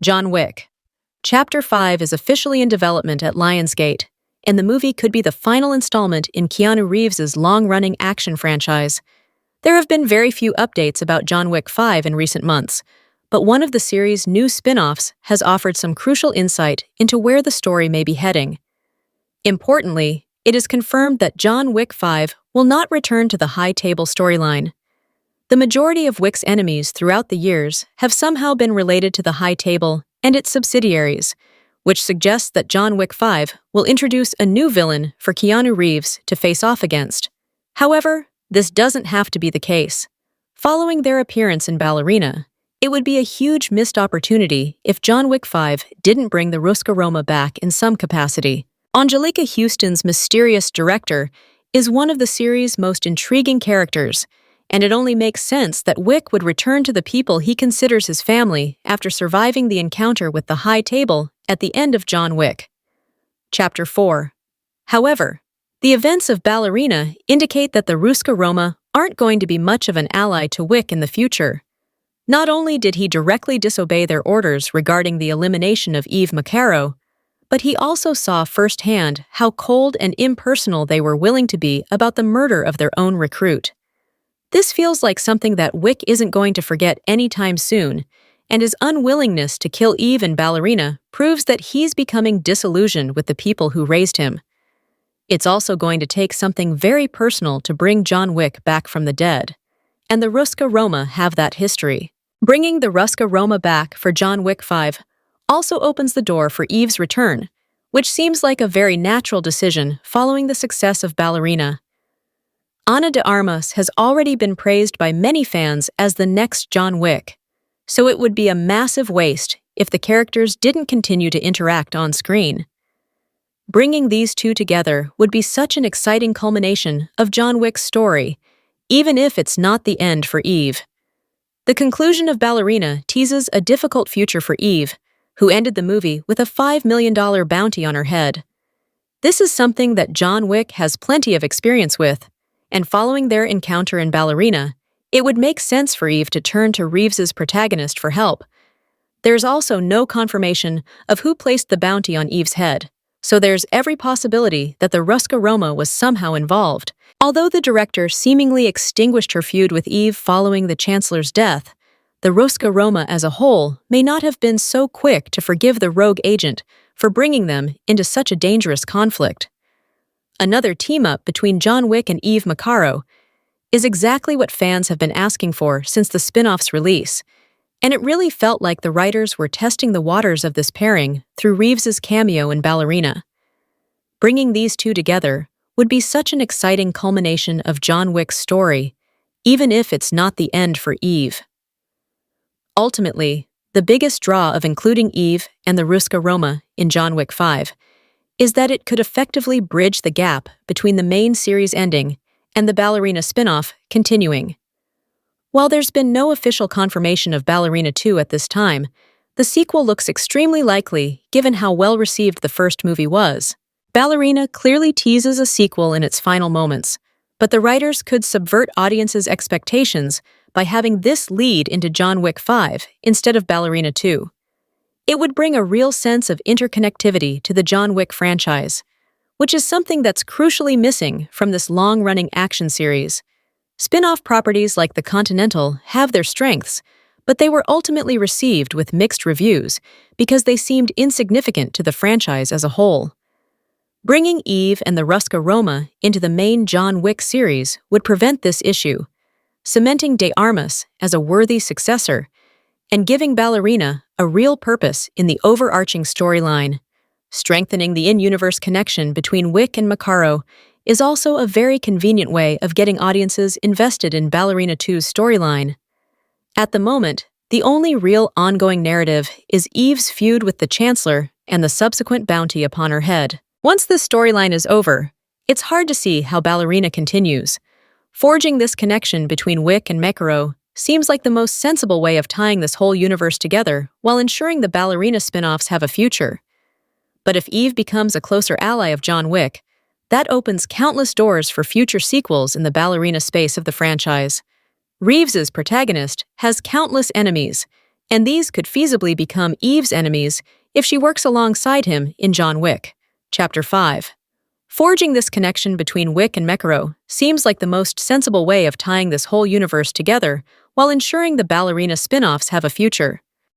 John Wick. Chapter 5 is officially in development at Lionsgate, and the movie could be the final installment in Keanu Reeves' long-running action franchise. There have been very few updates about John Wick 5 in recent months, but one of the series' new spin-offs has offered some crucial insight into where the story may be heading. Importantly, it is confirmed that John Wick 5 will not return to the high table storyline. The majority of Wick's enemies throughout the years have somehow been related to the high table and its subsidiaries, which suggests that John Wick 5 will introduce a new villain for Keanu Reeves to face off against. However, this doesn't have to be the case. Following their appearance in Ballerina, it would be a huge missed opportunity if John Wick 5 didn't bring the Ruska Roma back in some capacity. Anjelica Huston's mysterious director is one of the series' most intriguing characters, and it only makes sense that Wick would return to the people he considers his family after surviving the encounter with the High Table at the end of John Wick. Chapter 4. However, the events of Ballerina indicate that the Ruska Roma aren't going to be much of an ally to Wick in the future. Not only did he directly disobey their orders regarding the elimination of Eve Macaro, but he also saw firsthand how cold and impersonal they were willing to be about the murder of their own recruit. This feels like something that Wick isn't going to forget anytime soon, and his unwillingness to kill Eve in Ballerina proves that he's becoming disillusioned with the people who raised him. It's also going to take something very personal to bring John Wick back from the dead, and the Ruska Roma have that history. Bringing the Ruska Roma back for John Wick 5 also opens the door for Eve's return, which seems like a very natural decision following the success of Ballerina. Ana de Armas has already been praised by many fans as the next John Wick, so it would be a massive waste if the characters didn't continue to interact on screen. Bringing these two together would be such an exciting culmination of John Wick's story, even if it's not the end for Eve. The conclusion of Ballerina teases a difficult future for Eve, who ended the movie with a $5 million bounty on her head. This is something that John Wick has plenty of experience with, and following their encounter in Ballerina, it would make sense for Eve to turn to Reeves's protagonist for help. There's also no confirmation of who placed the bounty on Eve's head, so there's every possibility that the Ruska Roma was somehow involved. Although the director seemingly extinguished her feud with Eve following the Chancellor's death, the Ruska Roma as a whole may not have been so quick to forgive the rogue agent for bringing them into such a dangerous conflict. Another team-up between John Wick and Eve Macaro is exactly what fans have been asking for since the spin-off's release, and it really felt like the writers were testing the waters of this pairing through Reeves's cameo in Ballerina. Bringing these two together would be such an exciting culmination of John Wick's story, even if it's not the end for Eve. Ultimately, the biggest draw of including Eve and the Ruska Roma in John Wick 5 is that it could effectively bridge the gap between the main series ending and the Ballerina spin-off continuing. While there's been no official confirmation of Ballerina 2 at this time, the sequel looks extremely likely given how well-received the first movie was. Ballerina clearly teases a sequel in its final moments, but the writers could subvert audiences' expectations by having this lead into John Wick 5 instead of Ballerina 2. It would bring a real sense of interconnectivity to the John Wick franchise, which is something that's crucially missing from this long-running action series. Spin-off properties like The Continental have their strengths, but they were ultimately received with mixed reviews because they seemed insignificant to the franchise as a whole. Bringing Eve and the Ruska Roma into the main John Wick series would prevent this issue, cementing de Armas as a worthy successor, and giving Ballerina a real purpose in the overarching storyline. Strengthening the in-universe connection between Wick and Macaro is also a very convenient way of getting audiences invested in Ballerina 2's storyline. At the moment, the only real ongoing narrative is Eve's feud with the Chancellor and the subsequent bounty upon her head. Once this storyline is over, it's hard to see how Ballerina continues. Forging this connection between Wick and Macaro seems like the most sensible way of tying this whole universe together while ensuring the Ballerina spin-offs have a future. But if Eve becomes a closer ally of John Wick, that opens countless doors for future sequels in the Ballerina space of the franchise. Reeves's protagonist has countless enemies, and these could feasibly become Eve's enemies if she works alongside him in John Wick. Chapter 5. Forging this connection between Wick and Mekaro seems like the most sensible way of tying this whole universe together while ensuring the ballerina spin-offs have a future.